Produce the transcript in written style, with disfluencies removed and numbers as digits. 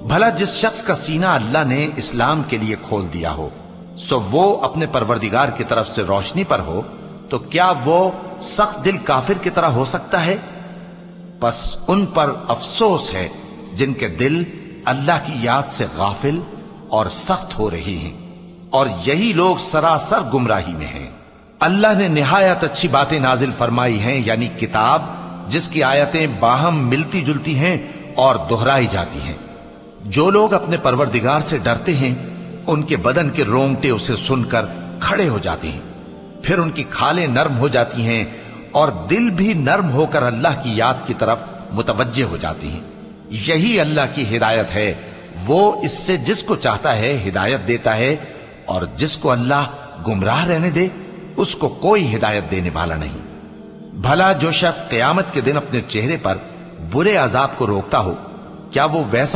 بھلا جس شخص کا سینہ اللہ نے اسلام کے لیے کھول دیا ہو سو وہ اپنے پروردگار کی طرف سے روشنی پر ہو تو کیا وہ سخت دل کافر کی طرح ہو سکتا ہے؟ پس ان پر افسوس ہے جن کے دل اللہ کی یاد سے غافل اور سخت ہو رہی ہیں، اور یہی لوگ سراسر گمراہی میں ہیں۔ اللہ نے نہایت اچھی باتیں نازل فرمائی ہیں، یعنی کتاب جس کی آیتیں باہم ملتی جلتی ہیں اور دہرائی جاتی ہیں۔ جو لوگ اپنے پروردگار سے ڈرتے ہیں ان کے بدن کے رونگٹے اسے سن کر کھڑے ہو جاتے ہیں، پھر ان کی کھالیں نرم ہو جاتی ہیں اور دل بھی نرم ہو کر اللہ کی یاد کی طرف متوجہ ہو جاتی ہیں۔ یہی اللہ کی ہدایت ہے، وہ اس سے جس کو چاہتا ہے ہدایت دیتا ہے، اور جس کو اللہ گمراہ رہنے دے اس کو کوئی ہدایت دینے والا نہیں۔ بھلا جو شخص قیامت کے دن اپنے چہرے پر برے عذاب کو روکتا ہو کیا وہ ویسا